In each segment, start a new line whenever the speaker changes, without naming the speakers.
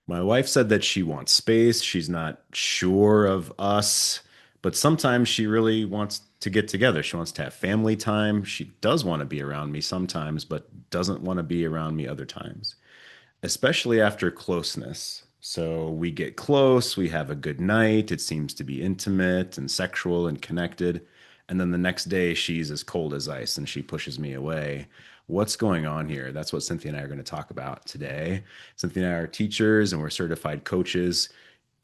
My wife said that she wants space. She's not sure of us, but sometimes she really wants to get together. She wants to have family time. She does want to be around me sometimes, but doesn't want to be around me other times, especially after closeness. So we get close, we have a good night. It seems to be intimate and sexual and connected. And then the next day, she's as cold as ice and she pushes me away. What's going on here? That's what Cynthia and I are going to talk about today. Cynthia and I are teachers and we're certified coaches.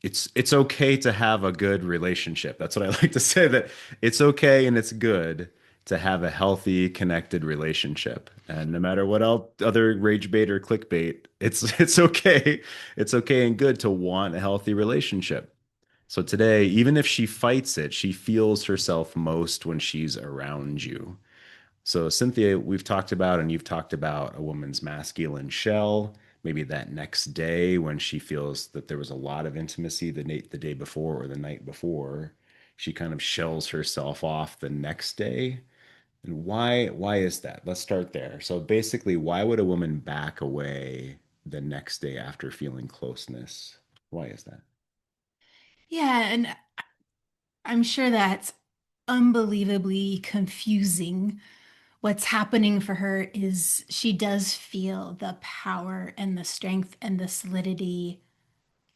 It's okay to have a good relationship. That's what I like to say, that it's okay and it's good to have a healthy, connected relationship. And no matter what else, other rage bait or clickbait, it's okay. It's okay and good to want a healthy relationship. So today, even if she fights it, she feels herself most when she's around you. So, Cynthia, we've talked about, and you've talked about a woman's masculine shell. Maybe that next day when she feels that there was a lot of intimacy the day before or the night before, she kind of shells herself off the next day. And why is that? Let's start there. So basically, why would a woman back away the next day after feeling closeness? Why is that?
Yeah, and I'm sure that's unbelievably confusing. What's happening for her is she does feel the power and the strength and the solidity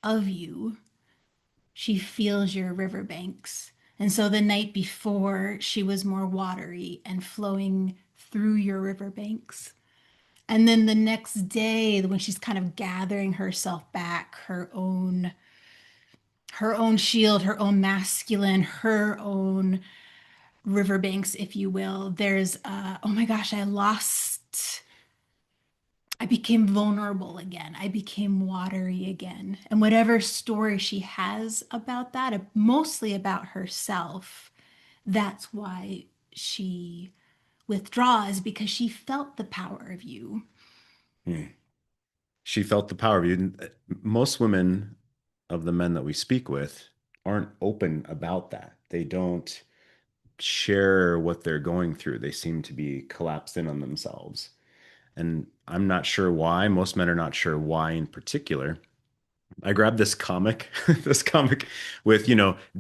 of you. She feels your riverbanks. And so the night before, she was more watery and flowing through your riverbanks. And then the next day, when she's kind of gathering herself back, her own shield, her own masculine, her own riverbanks, if you will. There's, oh my gosh, I became vulnerable again. I became watery again. And whatever story she has about that, mostly about herself, that's why she withdraws because she felt the power of you.
Hmm. She felt the power of you. Most women of the men that we speak with aren't open about that. They don't share what they're going through. They seem to be collapsed in on themselves. And I'm not sure why. Most men are not sure why in particular. I grabbed this comic, this comic with,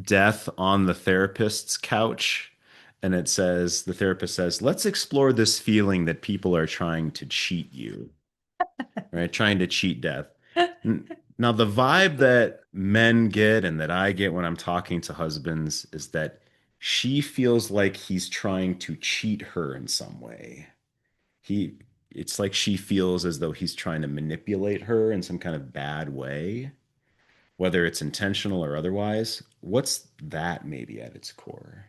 death on the therapist's couch. And it says, the therapist says, let's explore this feeling that people are trying to cheat you, right? Trying to cheat death. Now, the vibe that men get and that I get when I'm talking to husbands is that she feels like he's trying to cheat her in some way. He, it's like she feels as though he's trying to manipulate her in some kind of bad way, whether it's intentional or otherwise. What's that maybe at its core?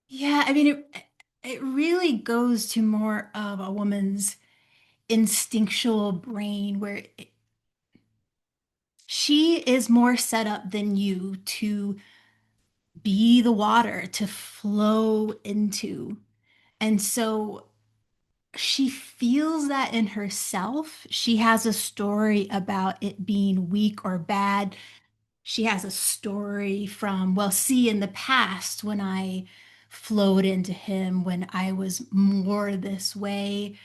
Yeah, I mean, it really goes to more of a woman's instinctual brain where she is more set up than you to be the water to flow into. And so she feels that in herself. She has a story about it being weak or bad. She has a story from, well, see, in the past when I flowed into him, when I was more this way,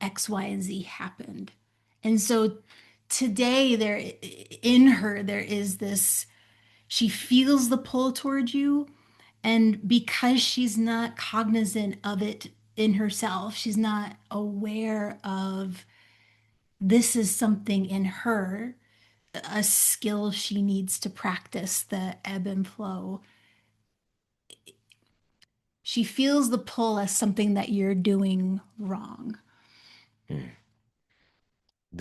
X, Y, and Z happened. And so today, in her, there is this, she feels the pull towards you. And because she's not cognizant of it in herself, she's not aware of this is something in her, a skill she needs to practice the ebb and flow. She feels the pull as something that you're doing wrong.
Hmm.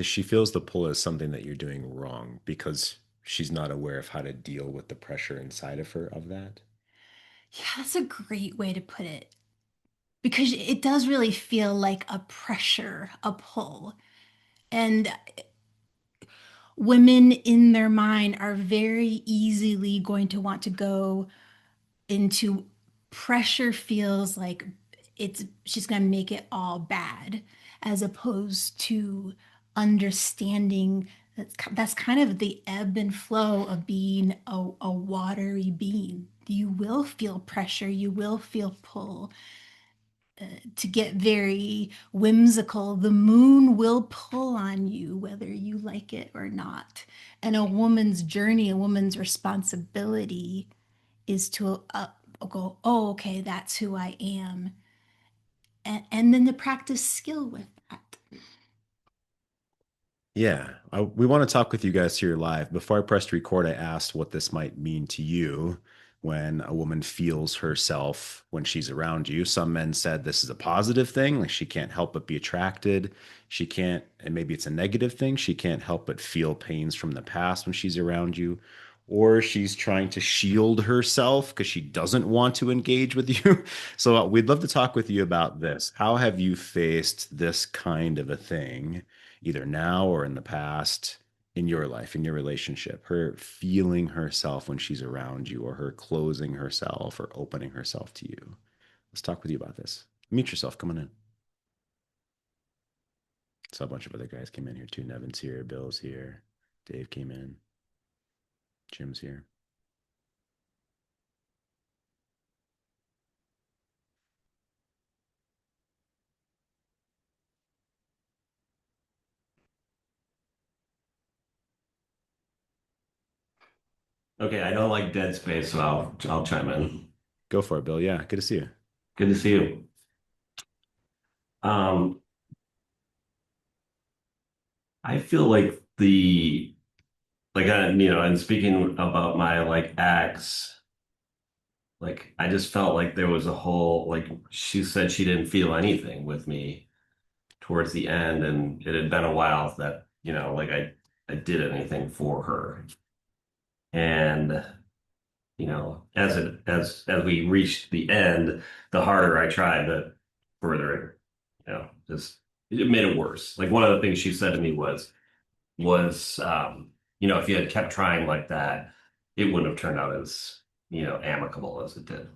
She feels the pull as something that you're doing wrong because she's not aware of how to deal with the pressure inside of her of that.
Yeah, that's a great way to put it because it does really feel like a pressure, a pull. And women in their mind are very easily going to want to go into pressure feels like it's she's going to make it all bad as opposed to understanding that's kind of the ebb and flow of being a watery being. You will feel pressure, you will feel pull, to get very whimsical, the moon will pull on you whether you like it or not. And a woman's journey, a woman's responsibility is to go, oh, okay, that's who I am. And then to practice skill with that.
Yeah, we want to talk with you guys here live. Before I pressed record, I asked what this might mean to you when a woman feels herself when she's around you. Some men said this is a positive thing, like she can't help but be attracted. She can't, and maybe it's a negative thing, she can't help but feel pains from the past when she's around you. Or she's trying to shield herself because she doesn't want to engage with you. So we'd love to talk with you about this. How have you faced this kind of a thing? Either now or in the past in your life, in your relationship, her feeling herself when she's around you, or her closing herself or opening herself to you. Let's talk with you about this. Mute yourself. Come on in. So a bunch of other guys came in here too. Nevin's here, Bill's here, Dave came in, Jim's here.
Okay, I don't like dead space, so I'll chime in.
Go for it, Bill. Yeah, good to see you.
Good to see you. Um, I feel like and speaking about my like ex, like I just felt like there was a whole like she said she didn't feel anything with me towards the end, and it had been a while that, like I did anything for her. And as we reached the end, the harder I tried, the further just it made it worse. Like one of the things she said to me was if you had kept trying like that, it wouldn't have turned out as, amicable as it did.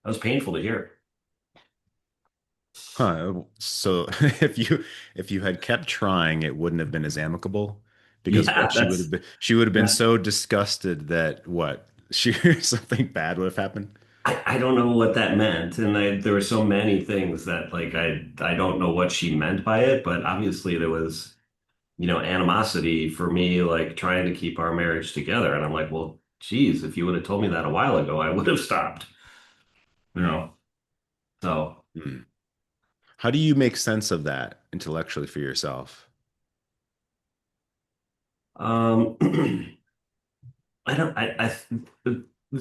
That was painful to hear.
Huh. So if you had kept trying, it wouldn't have been as amicable because
Yeah,
what she would have been
that
so disgusted that what she something bad would have happened.
I don't know what that meant. And there were so many things that like I don't know what she meant by it, but obviously there was animosity for me, like trying to keep our marriage together. And I'm like, well, geez, if you would have told me that a while ago, I would have stopped, you know? So,
Hmm. How do you make sense of that intellectually for yourself?
um, I don't,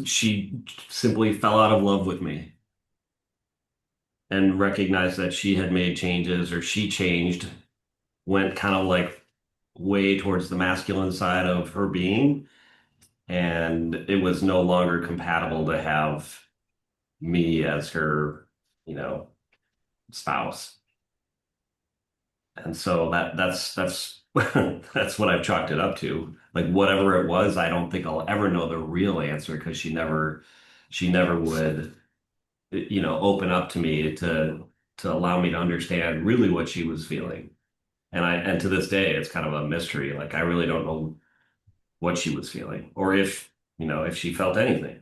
she simply fell out of love with me and recognized that she had made changes or she changed, went kind of like way towards the masculine side of her being. And it was no longer compatible to have me as her, you know, spouse. And so that's that's what I've chalked it up to. Like whatever it was, I don't think I'll ever know the real answer because she never would, open up to me to allow me to understand really what she was feeling. And to this day, it's kind of a mystery. Like I really don't know what she was feeling or if she felt anything.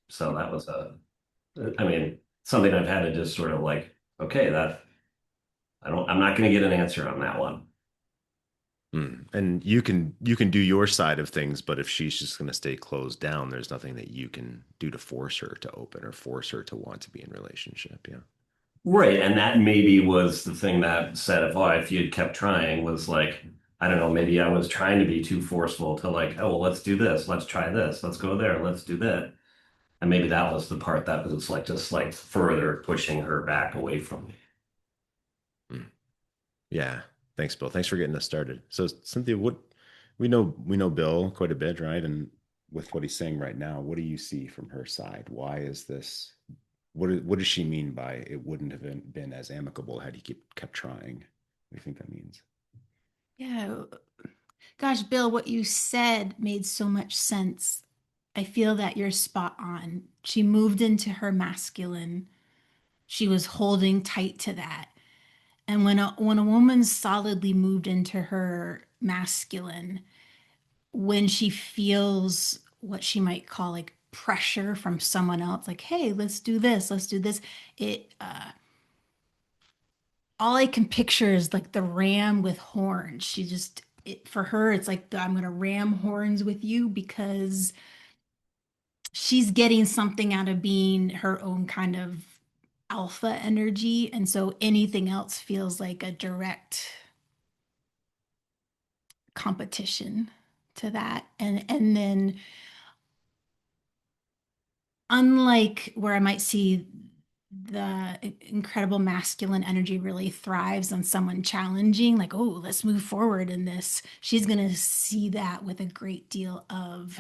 So that was I mean, something I've had to just sort of like, okay, I'm not going to get an answer on that one.
Hmm. And you can do your side of things, but if she's just going to stay closed down, there's nothing that you can do to force her to open or force her to want to be in relationship. Yeah.
Right. And that maybe was the thing that said, if you had kept trying, was like, I don't know, maybe I was trying to be too forceful to like, oh, well, let's do this. Let's try this. Let's go there. Let's do that. And maybe that was the part that was like just like further pushing her back away from me.
Hmm. Yeah. Thanks, Bill. Thanks for getting us started. So, Cynthia, what we know Bill quite a bit, right? And with what he's saying right now, what do you see from her side? Why is this? What does she mean by it wouldn't have been as amicable had you kept trying? What do you think that means?
Yeah. Gosh, Bill, what you said made so much sense. I feel that you're spot on. She moved into her masculine. She was holding tight to that. And when a woman solidly moved into her masculine, when she feels what she might call like pressure from someone else, like, hey, let's do this, let's do this. It All I can picture is like the ram with horns. For her, it's like I'm gonna ram horns with you because she's getting something out of being her own kind of alpha energy. And so anything else feels like a direct competition to that. And then unlike where I might see the incredible masculine energy really thrives on someone challenging, like, oh, let's move forward in this. She's going to see that with a great deal of,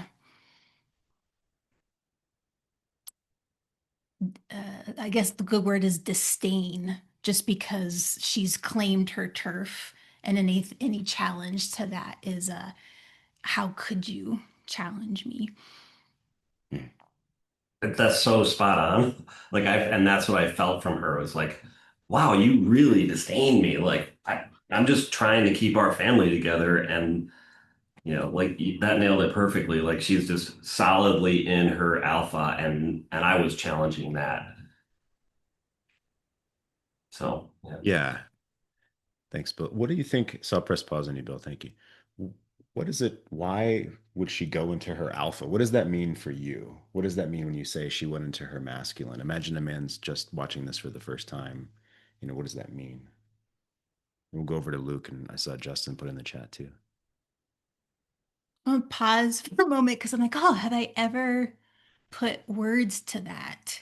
I guess the good word is disdain, just because she's claimed her turf. And any challenge to that is how could you challenge me?
That's so spot on. And that's what I felt from her was like, wow, you really disdain me. I'm just trying to keep our family together. And, that nailed it perfectly. Like she's just solidly in her alpha and I was challenging that. So, yeah.
Yeah. Thanks, Bill. What do you think? So I'll press pause on you, Bill. Thank you. What is it? Why would she go into her alpha? What does that mean for you? What does that mean when you say she went into her masculine? Imagine a man's just watching this for the first time. What does that mean? We'll go over to Luke, and I saw Justin put in the chat too.
I'm gonna pause for a moment because I'm like, oh, have I ever put words to that?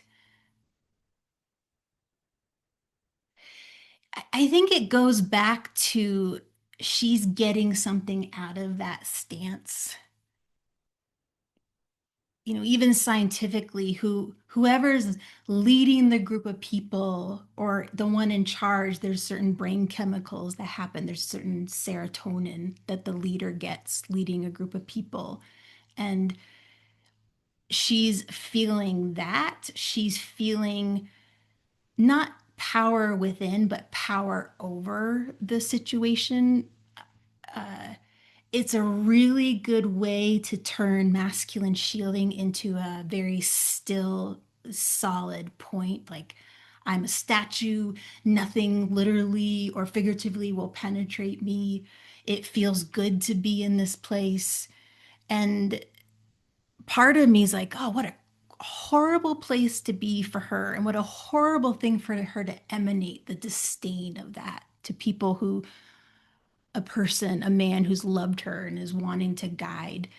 I think it goes back to she's getting something out of that stance. Even scientifically, whoever's leading the group of people or the one in charge, there's certain brain chemicals that happen. There's certain serotonin that the leader gets leading a group of people. And she's feeling that. She's feeling not power within, but power over the situation. It's a really good way to turn masculine shielding into a very still, solid point. Like, I'm a statue, nothing literally or figuratively will penetrate me. It feels good to be in this place. And part of me is like, oh, what a horrible place to be for her. And what a horrible thing for her to emanate the disdain of that to people who, a person, a man who's loved her and is wanting to guide.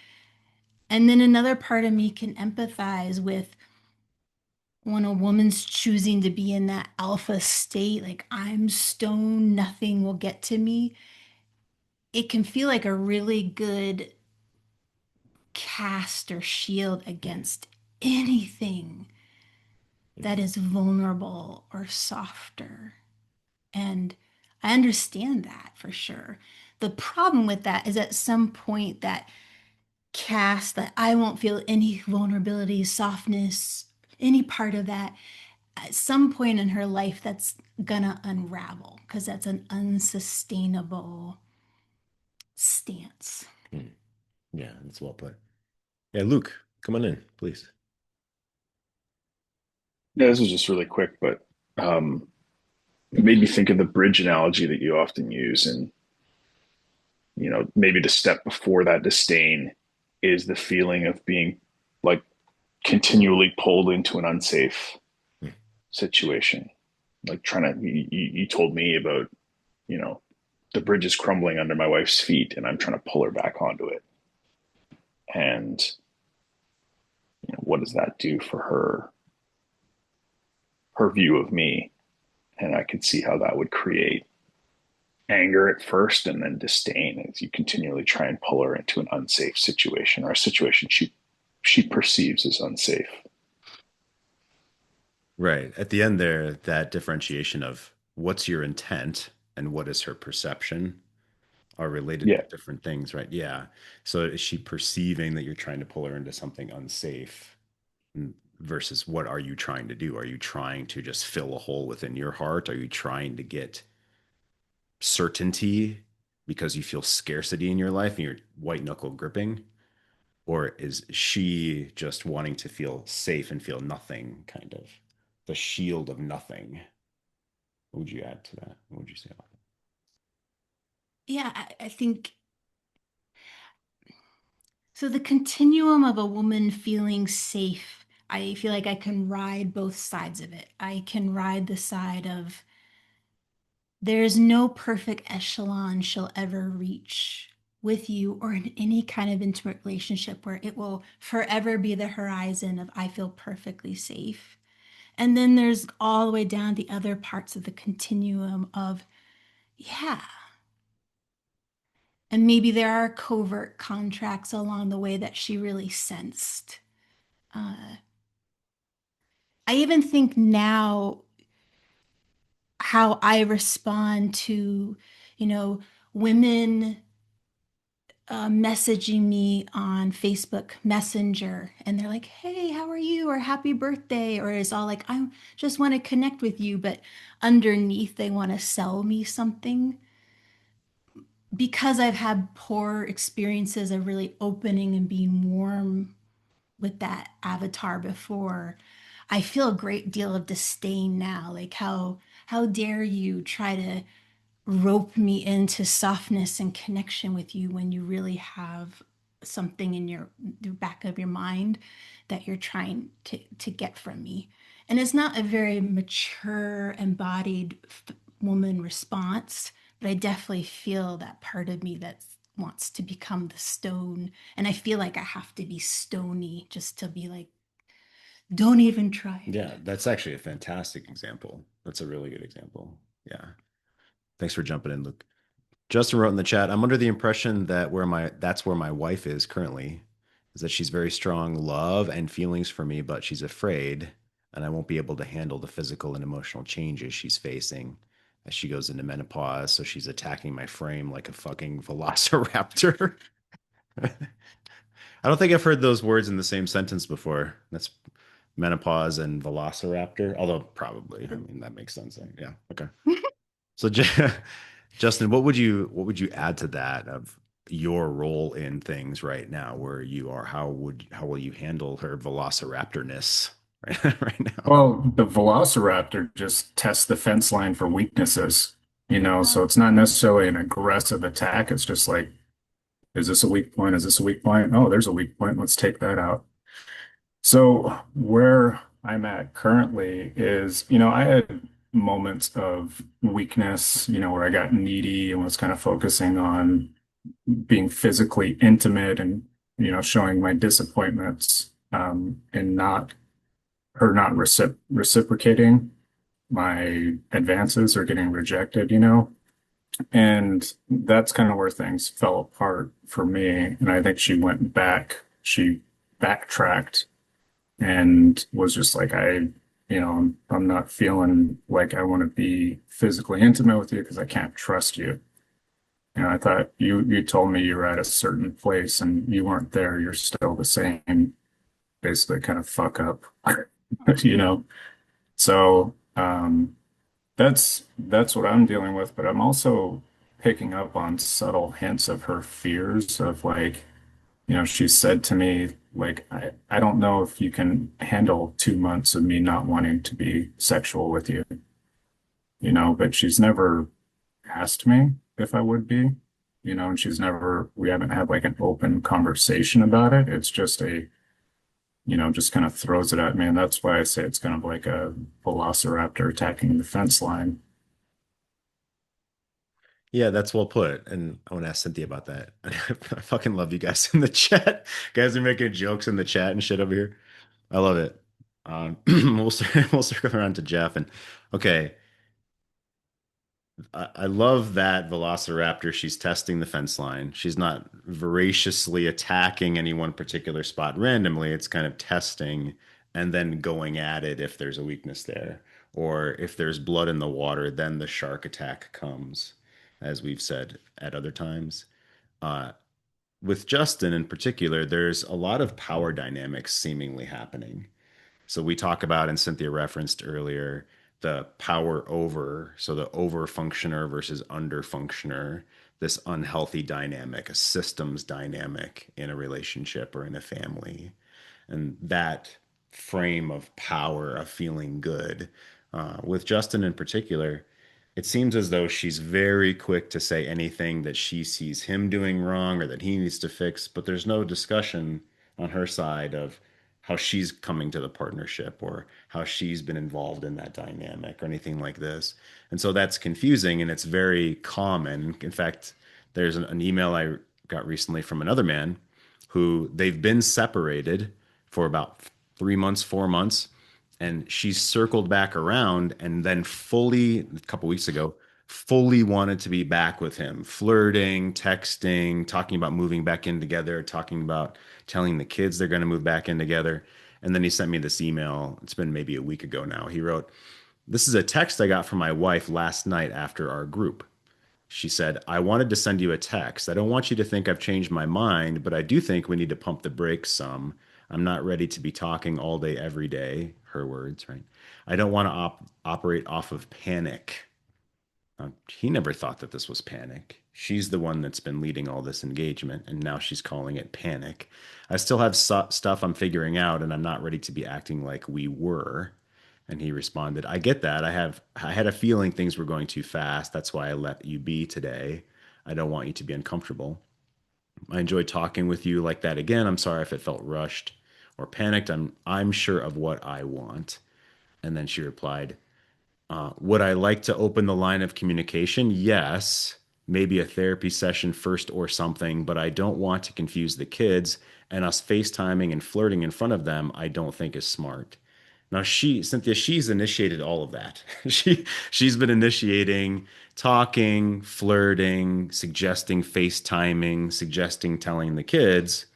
And then another part of me can empathize with when a woman's choosing to be in that alpha state, like I'm stone, nothing will get to me. It can feel like a really good cast or shield against anything that is vulnerable or softer. And I understand that for sure. The problem with that is at some point that cast that I won't feel any vulnerability, softness, any part of that. At some point in her life, that's gonna unravel because that's an unsustainable stance.
Hmm. Yeah, that's well put. Yeah, Luke, come on in, please.
Yeah, this was just really quick, but um, it made me think of the bridge analogy that you often use. And, maybe the step before that disdain is the feeling of being like continually pulled into an unsafe
Hmm.
situation. Like you told me about, you know, the bridge is crumbling under my wife's feet and I'm trying to pull her back onto it. And, what does that do for her view of me? And I could see how that would create anger at first and then disdain as you continually try and pull her into an unsafe situation or a situation she perceives as unsafe.
Right. At the end there, that differentiation of what's your intent and what is her perception are related
Yeah.
to different things, right? Yeah. So is she perceiving that you're trying to pull her into something unsafe versus what are you trying to do? Are you trying to just fill a hole within your heart? Are you trying to get certainty because you feel scarcity in your life and you're white knuckle gripping? Or is she just wanting to feel safe and feel nothing, kind of the shield of nothing? What would you add to that? What would you say about
Yeah, I think so. The continuum of a woman feeling safe, I feel like I can ride both sides of it. I can ride the side of there's no perfect echelon she'll ever reach with you or in any kind of intimate relationship where it will forever be the horizon of I feel perfectly safe. And then there's all the way down the other parts of the continuum of, yeah. And maybe there are covert contracts along the way that she really sensed. Uh, I even think now how I respond to, you know, women messaging me on Facebook Messenger and they're like, hey, how are you? Or happy birthday. Or it's all like, I just want to connect with you. But underneath, they want to sell me something. Because I've had poor experiences of really opening and being warm with that avatar before, I feel a great deal of disdain now. Like how dare you try to rope me into softness and connection with you when you really have something in the back of your mind that you're trying to get from me. And it's not a very mature, embodied woman response, but I definitely feel that part of me that wants to become the stone. And I feel like I have to be stony just to be like, don't even try
it?
it.
Yeah, that's actually a fantastic example. That's a really good example. Yeah. Thanks for jumping in, Luke. Justin wrote in the chat, I'm under the impression that that's where my wife is currently, is that she's very strong love and feelings for me, but she's afraid and I won't be able to handle the physical and emotional changes she's facing as she goes into menopause. So she's attacking my frame like a fucking velociraptor. I don't think I've heard those words in the same sentence before. That's menopause and velociraptor, although probably, I mean, that makes sense. Yeah. Okay. So, Justin, what would you add to that of your role in things right now where you are? How will you handle her velociraptorness right now?
Well, the Velociraptor just tests the fence line for weaknesses,
Uh,
so it's not necessarily an aggressive attack. It's just like, is this a weak point? Is this a weak point? Oh, there's a weak point. Let's take that out. So where I'm at currently is, I had moments of weakness, where I got needy and was kind of focusing on being physically intimate and, showing my disappointments, and not reciprocating my advances or getting rejected, and that's kind of where things fell apart for me. And I think she backtracked and was just like, I'm not feeling like I want to be physically intimate with you because I can't trust you. I thought you told me you were at a certain place and you weren't there. You're still the same, basically kind of fuck up, you know? So, that's what I'm dealing with, but I'm also picking up on subtle hints of her fears of like, she said to me, like, I don't know if you can handle 2 months of me not wanting to be sexual with you, but she's never asked me if I would be, and we haven't had like an open conversation about it. It's just just kind of throws it at me. And that's why I say it's kind of like a velociraptor attacking the fence line.
Yeah, that's well put. And I want to ask Cynthia about that. I fucking love you guys in the chat. Guys are making jokes in the chat and shit over here. I love it. We'll circle around to Jeff and okay. I love that Velociraptor. She's testing the fence line. She's not voraciously attacking any one particular spot randomly. It's kind of testing and then going at it if there's a weakness there. Or if there's blood in the water, then the shark attack comes, as we've said at other times. Uh, with Justin in particular, there's a lot of power dynamics seemingly happening. So we talk about, and Cynthia referenced earlier, the power over, so the over functioner versus under functioner, this unhealthy dynamic, a systems dynamic in a relationship or in a family. And that frame of power, of feeling good. With Justin in particular, it seems as though she's very quick to say anything that she sees him doing wrong or that he needs to fix, but there's no discussion on her side of how she's coming to the partnership or how she's been involved in that dynamic or anything like this. And so that's confusing and it's very common. In fact, there's an email I got recently from another man who they've been separated for about 3 months, 4 months, and she circled back around and then fully, a couple weeks ago, fully wanted to be back with him, flirting, texting, talking about moving back in together, talking about telling the kids they're going to move back in together. And then he sent me this email. It's been maybe a week ago now. He wrote, "This is a text I got from my wife last night after our group. She said, I wanted to send you a text. I don't want you to think I've changed my mind, but I do think we need to pump the brakes some. I'm not ready to be talking all day, every day." Her words, right? "I don't want to operate off of panic." He never thought that this was panic. She's the one that's been leading all this engagement, and now she's calling it panic. "I still have stuff I'm figuring out, and I'm not ready to be acting like we were." And he responded, "I get that. I had a feeling things were going too fast. That's why I let you be today. I don't want you to be uncomfortable. I enjoyed talking with you like that again. I'm sorry if it felt rushed or panicked. I'm sure of what I want." And then she replied, "Would I like to open the line of communication? Yes. Maybe a therapy session first or something, but I don't want to confuse the kids, and us FaceTiming and flirting in front of them, I don't think is smart." Now Cynthia, she's initiated all of that. She's been initiating talking, flirting, suggesting FaceTiming, suggesting telling the kids.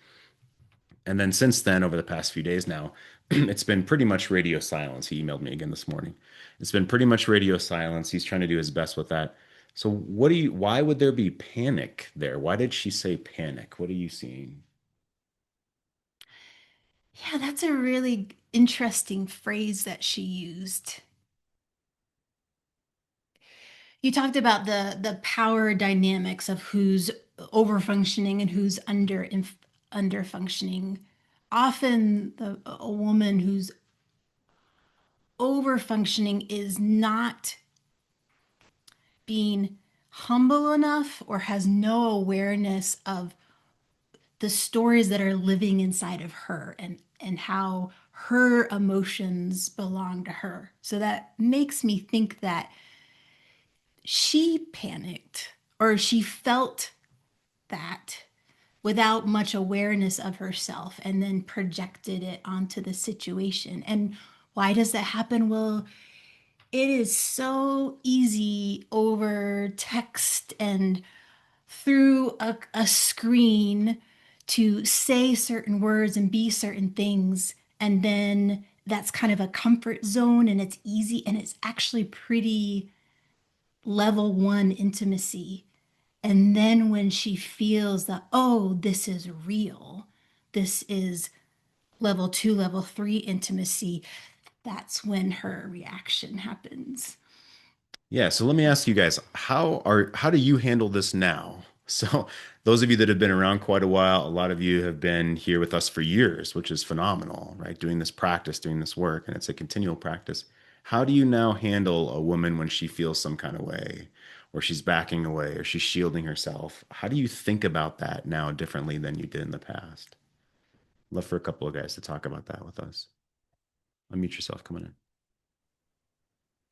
And then since then, over the past few days now, it's been pretty much radio silence. He emailed me again this morning. It's been pretty much radio silence. He's trying to do his best with that. So why would there be panic there? Why did she say panic? What are you seeing?
Yeah, that's a really interesting phrase that she used. You talked about the power dynamics of who's over functioning and who's under functioning. Often a woman who's over functioning is not being humble enough or has no awareness of the stories that are living inside of her and how her emotions belong to her. So that makes me think that she panicked or she felt that without much awareness of herself and then projected it onto the situation. And why does that happen? Well, it is so easy over text and through a screen to say certain words and be certain things. And then that's kind of a comfort zone and it's easy and it's actually pretty level one intimacy. And then when she feels that, oh, this is real, this is level two, level three intimacy, that's when her reaction happens.
Yeah, so let me ask you guys, how do you handle this now? So those of you that have been around quite a while, a lot of you have been here with us for years, which is phenomenal, right? Doing this practice, doing this work, and it's a continual practice. How do you now handle a woman when she feels some kind of way, or she's backing away, or she's shielding herself? How do you think about that now differently than you did in the past? Love for a couple of guys to talk about that with us. Unmute yourself, coming in.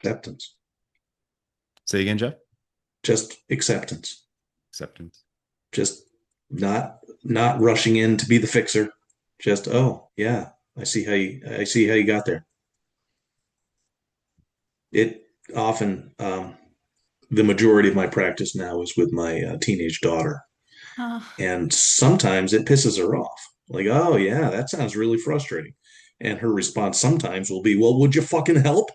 Acceptance.
Say again, Jeff.
Just acceptance.
Acceptance.
Just not rushing in to be the fixer. Just, oh yeah, I see how you got there. It often the majority of my practice now is with my teenage daughter. And sometimes it pisses her off. Like, oh yeah, that sounds really frustrating. And her response sometimes will be, well, would you fucking help?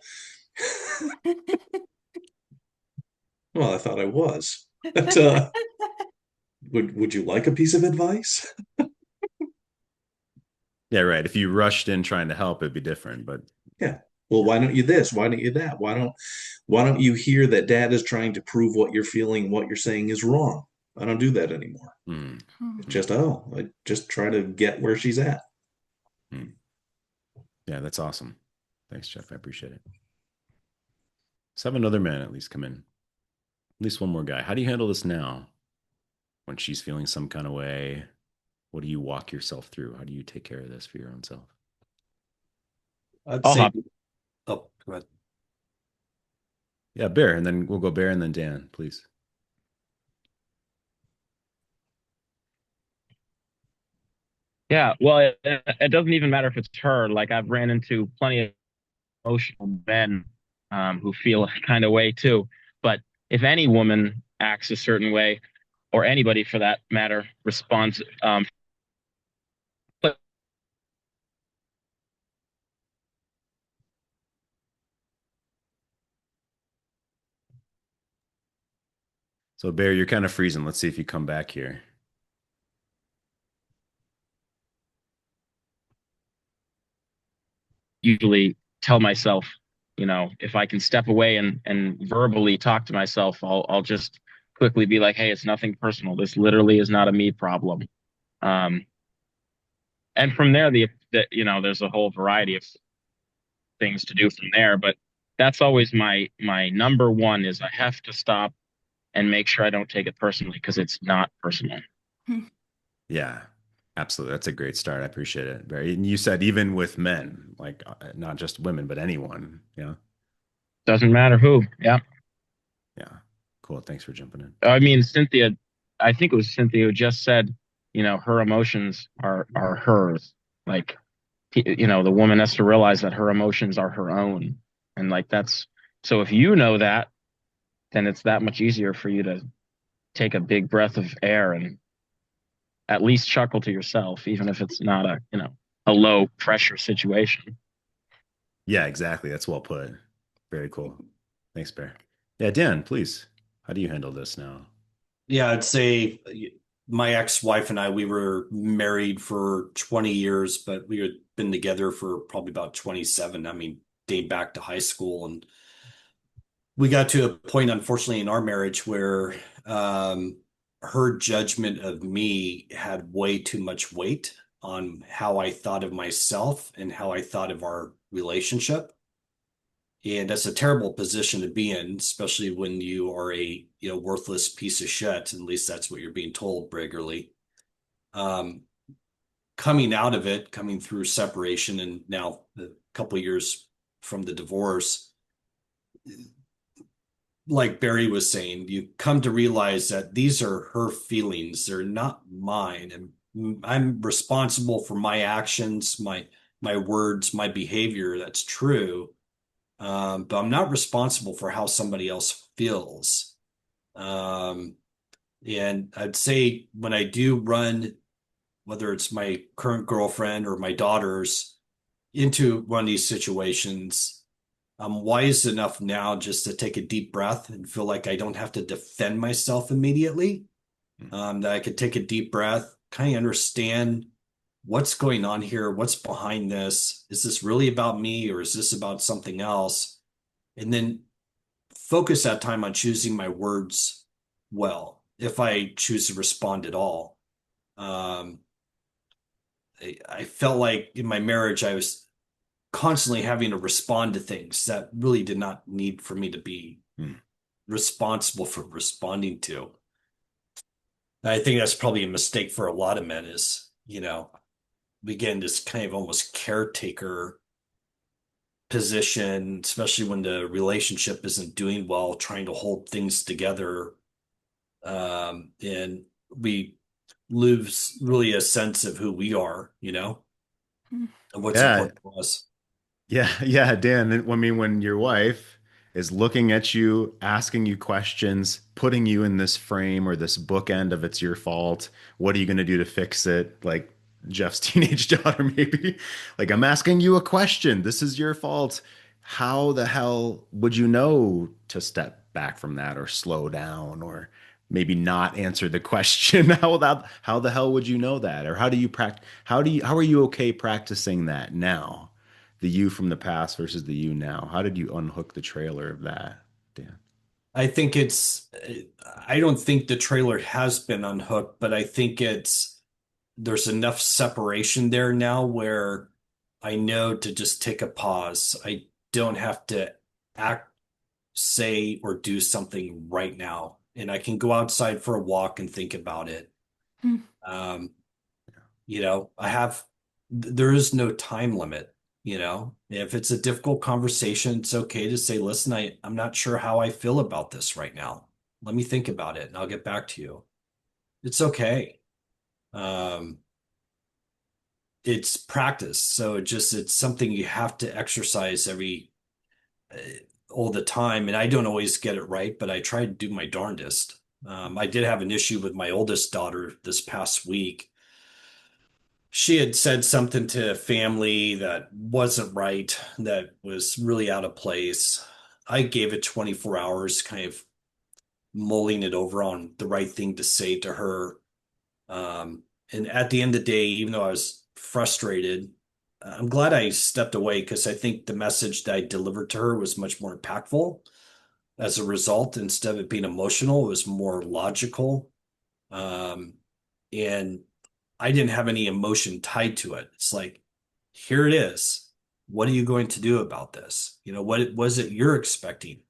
Well, I thought I was. But, would you like a piece of advice?
Yeah, right. If you rushed in trying to help, it'd be different. But
Yeah. Well, why don't you this? Why don't you that? Why don't you hear that dad is trying to prove what you're feeling, what you're saying is wrong? I don't do that anymore.
Hmm.
It's just, oh, I just try to get where she's at.
Hmm. Yeah, that's awesome. Thanks, Jeff. I appreciate it. Let's have another man at least come in. At least one more guy. How do you handle this now? When she's feeling some kind of way, what do you walk yourself through? How do you take care of this for your own self?
I'd
I'll
say,
hop.
oh, go ahead.
Yeah, Bear, and then we'll go Bear and then Dan, please.
Yeah, well, it doesn't even matter if it's her. Like I've ran into plenty of emotional men who feel a kind of way too. But if any woman acts a certain way, or anybody for that matter responds, but
So Bear, you're kind of freezing. Let's see if you come back here.
usually tell myself, if I can step away and verbally talk to myself, I'll just quickly be like, hey, it's nothing personal. This literally is not a me problem. Um, and from there, there's a whole variety of things to do from there. But that's always my number one is I have to stop and make sure I don't take it personally because it's not personal.
Yeah, absolutely. That's a great start. I appreciate it, Barry. And you said even with men, like not just women, but anyone. Yeah.
Doesn't matter who. Yeah.
Yeah. Cool. Thanks for jumping in.
I mean, Cynthia, I think it was Cynthia who just said, her emotions are hers. Like, the woman has to realize that her emotions are her own. And like that's so if you know that, then it's that much easier for you to take a big breath of air and at least chuckle to yourself, even if it's not a low pressure situation.
Yeah, exactly. That's well put. Very cool. Thanks, Bear. Yeah, Dan, please. How do you handle this now?
Yeah, I'd say my ex-wife and I, we were married for 20 years, but we had been together for probably about 27. I mean, date back to high school. And we got to a point, unfortunately, in our marriage where her judgment of me had way too much weight on how I thought of myself and how I thought of our relationship. And that's a terrible position to be in, especially when you are a worthless piece of shit. At least that's what you're being told regularly. Um, Coming out of it, coming through separation, and now a couple of years from the divorce, like Barry was saying, you come to realize that these are her feelings; they're not mine, and I'm responsible for my actions, my words, my behavior. That's true, but I'm not responsible for how somebody else feels. Um, and I'd say when I do run, whether it's my current girlfriend or my daughters, into one of these situations, I'm wise enough now just to take a deep breath and feel like I don't have to defend myself immediately. That I could take a deep breath, kind of understand what's going on here, what's behind this. Is this really about me or is this about something else? And then focus that time on choosing my words well, if I choose to respond at all. Um, I felt like in my marriage, I was constantly having to respond to things that really did not need for me to be responsible for responding to. And I think that's probably a mistake for a lot of men is, we get in this kind of almost caretaker position, especially when the relationship isn't doing well, trying to hold things together. And we lose really a sense of who we are, and what's
Yeah,
important to us.
yeah, yeah, Dan. I mean, when your wife is looking at you, asking you questions, putting you in this frame or this bookend of it's your fault, what are you going to do to fix it? Like Jeff's teenage daughter, maybe. Like, I'm asking you a question. This is your fault. How the hell would you know to step back from that or slow down or maybe not answer the question? How the hell would you know that? Or how are you okay practicing that now? the you from the past versus the you now. How did you unhook the trailer of that, Dan?
I think I don't think the trailer has been unhooked, but I think there's enough separation there now where I know to just take a pause. I don't have to act, say, or do something right now. And I can go outside for a walk and think about it.
Hmm.
Um, there is no time limit, If it's a difficult conversation, it's okay to say, listen, I'm not sure how I feel about this right now. Let me think about it and I'll get back to you. It's okay. Um, it's practice. So it's something you have to exercise uh, all the time. And I don't always get it right, but I try to do my darndest. I did have an issue with my oldest daughter this past week. She had said something to family that wasn't right, that was really out of place. I gave it 24 hours, kind of mulling it over on the right thing to say to her. And at the end of the day, even though I was frustrated, I'm glad I stepped away because I think the message that I delivered to her was much more impactful. As a result, instead of it being emotional, it was more logical. Um, and I didn't have any emotion tied to it. It's like, here it is. What are you going to do about this? What was it you're expecting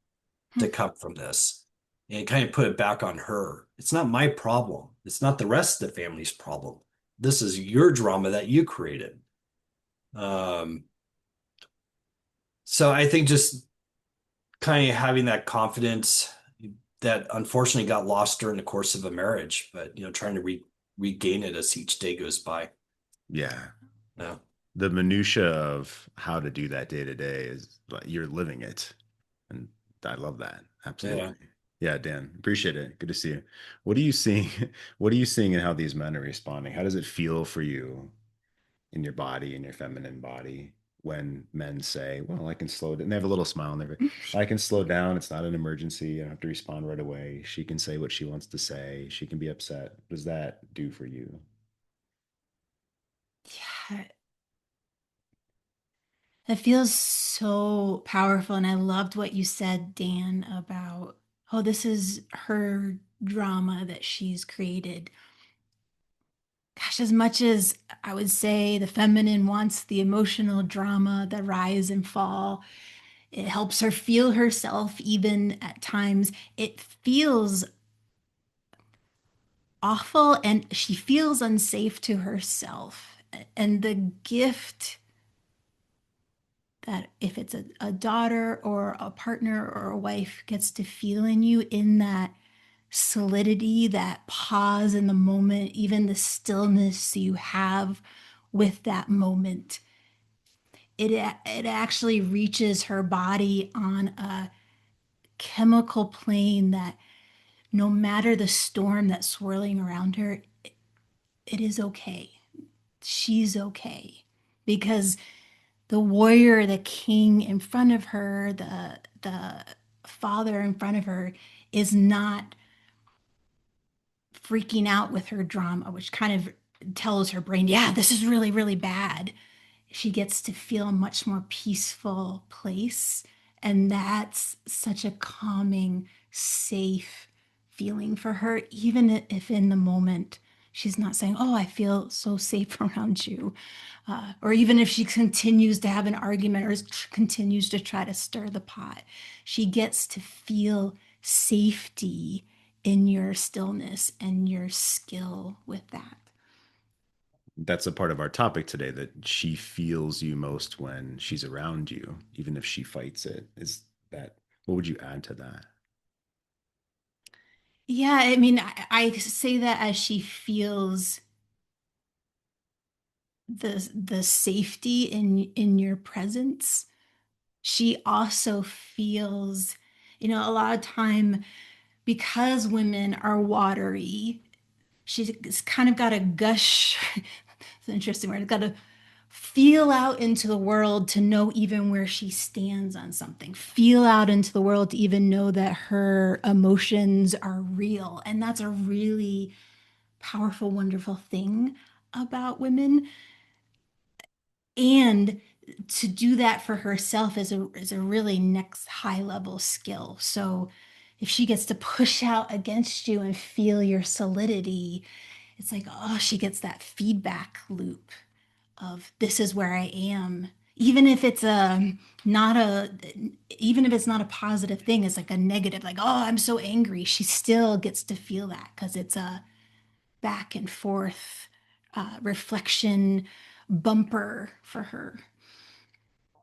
to come from this? And kind of put it back on her. It's not my problem. It's not the rest of the family's problem. This is your drama that you created. Um, so I think just kind of having that confidence that unfortunately got lost during the course of a marriage, but trying to regain it as each day goes by.
Yeah.
Yeah.
The minutia of how to do that day to day is like you're living it. And I love that. Absolutely. Yeah, Dan, appreciate it. Good to see you. What are you seeing? What are you seeing in how these men are responding? How does it feel for you in your body, in your feminine body, when men say, well, I can slow down? And they have a little smile on their face. I can slow down. It's not an emergency. I don't have to respond right away. She can say what she wants to say. She can be upset. What does that do for you?
Yeah, it feels so powerful. And I loved what you said, Dan, about, oh, this is her drama that she's created. Gosh, as much as I would say the feminine wants the emotional drama, the rise and fall, it helps her feel herself, even at times. It feels awful and she feels unsafe to herself. And the gift that if it's a daughter or a partner or a wife gets to feel in you in that solidity, that pause in the moment, even the stillness you have with that moment, it actually reaches her body on a chemical plane that no matter the storm that's swirling around her, it is okay. She's okay because the warrior, the king in front of her, the father in front of her is not freaking out with her drama, which kind of tells her brain, yeah, this is really, really bad. She gets to feel a much more peaceful place. And that's such a calming, safe feeling for her, even if in the moment she's not saying, oh, I feel so safe around you. Or even if she continues to have an argument or continues to try to stir the pot, she gets to feel safety in your stillness and your skill with that.
That's a part of our topic today, that she feels you most when she's around you, even if she fights it. Is that, what would you add to that?
Yeah, I mean, I say that as she feels the safety in your presence. She also feels, a lot of time because women are watery, she's kind of got to gush. It's an interesting word. Got to feel out into the world to know even where she stands on something. Feel out into the world to even know that her emotions are real. And that's a really powerful, wonderful thing about women. And to do that for herself is a really next high level skill. So if she gets to push out against you and feel your solidity, it's like, oh, she gets that feedback loop of this is where I am. Even if it's not a even if it's not a positive thing, it's like a negative, like, oh, I'm so angry. She still gets to feel that because it's a back and forth reflection bumper for her.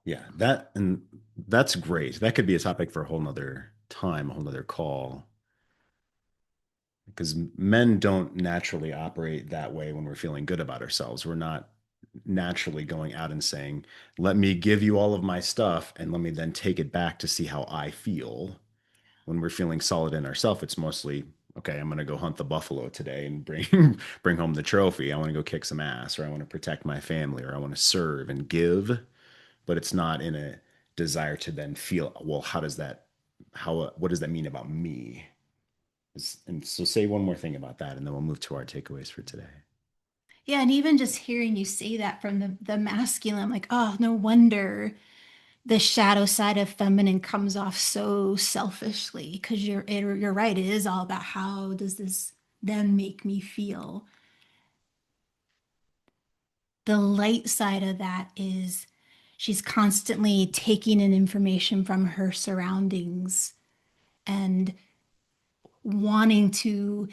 Yeah, that's great. That could be a topic for a whole nother time, a whole nother call. Because men don't naturally operate that way when we're feeling good about ourselves. We're not naturally going out and saying, let me give you all of my stuff and let me then take it back to see how I feel. When we're feeling solid in ourselves, it's mostly, okay, I'm going to go hunt the buffalo today and bring home the trophy. I want to go kick some ass, or I want to protect my family, or I want to serve and give. But it's not in a desire to then feel, well, what does that mean about me? And so say one more thing about that, and then we'll move to our takeaways for today.
Yeah, and even just hearing you say that from the masculine, I'm like, oh, no wonder the shadow side of feminine comes off so selfishly, because you're right. It is all about how does this then make me feel. The light side of that is she's constantly taking in information from her surroundings and wanting to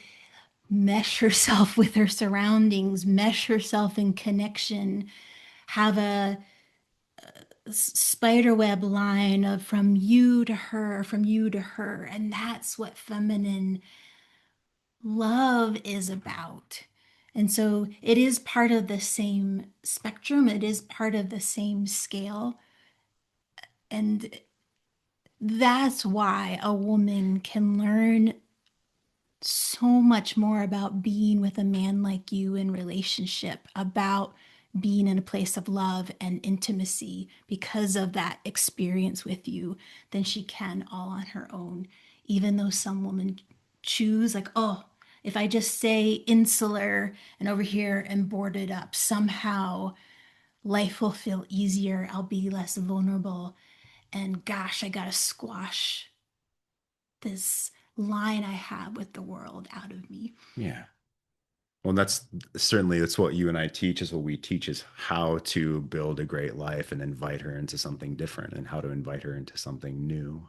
mesh herself with her surroundings, mesh herself in connection, have a spiderweb line of from you to her, from you to her. And that's what feminine love is about. And so it is part of the same spectrum, it is part of the same scale. And that's why a woman can learn so much more about being with a man like you in relationship, about being in a place of love and intimacy because of that experience with you than she can all on her own. Even though some women choose, like, oh, if I just stay insular and over here and boarded up, somehow life will feel easier. I'll be less vulnerable. And gosh, I gotta squash this line I have with the world out of me.
Yeah. Well, that's what you and I teach, is what we teach, is how to build a great life and invite her into something different, and how to invite her into something new.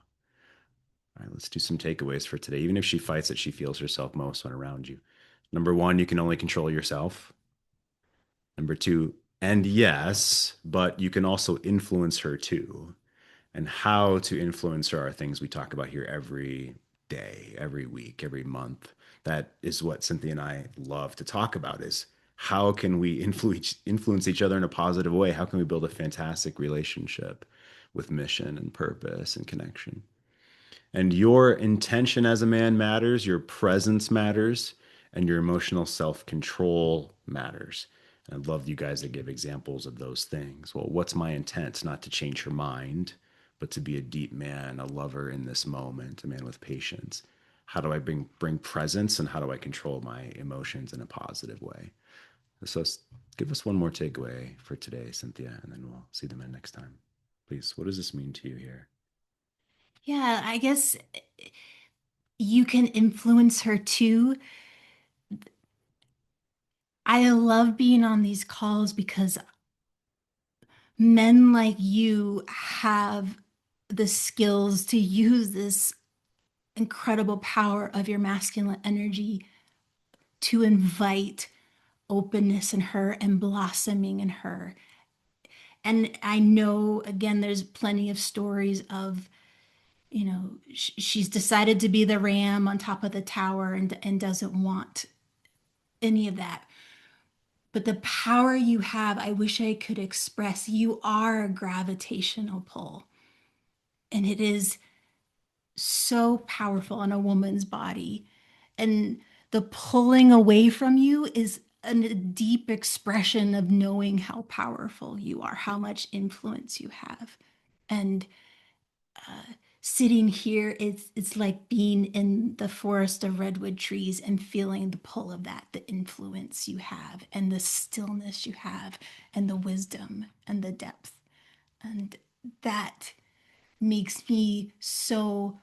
All right, let's do some takeaways for today. Even if she fights it, she feels herself most when around you. Number one, you can only control yourself. Number two, and yes, but you can also influence her too. And how to influence her are things we talk about here every day, every week, every month. That is what Cynthia and I love to talk about, is how can we influence each other in a positive way? How can we build a fantastic relationship with mission and purpose and connection? And your intention as a man matters, your presence matters, and your emotional self control matters. And I'd love you guys to give examples of those things. Well, what's my intent? Not to change her mind, but to be a deep man, a lover in this moment, a man with patience. How do I bring presence, and how do I control my emotions in a positive way? So give us one more takeaway for today, Cynthia, and then we'll see the men next time. Please, what does this mean to you here?
Yeah, I guess you can influence her too. I love being on these calls because men like you have the skills to use this incredible power of your masculine energy to invite openness in her and blossoming in her. And I know, again, there's plenty of stories of, she's decided to be the ram on top of the tower and doesn't want any of that. But the power you have, I wish I could express. You are a gravitational pull. And it is so powerful in a woman's body. And the pulling away from you is a deep expression of knowing how powerful you are, how much influence you have. And sitting here, it's like being in the forest of redwood trees and feeling the pull of that, the influence you have, and the stillness you have, and the wisdom and the depth. And that makes me so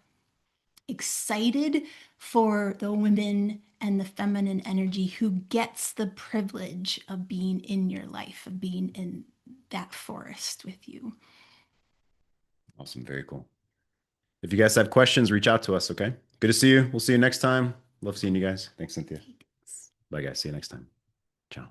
excited for the women and the feminine energy who gets the privilege of being in your life, of being in that forest with you.
Awesome. Very cool. If you guys have questions, reach out to us. Okay. Good to see you. We'll see you next time. Love seeing you guys. Thanks, Cynthia. Bye, guys. See you next time. Ciao.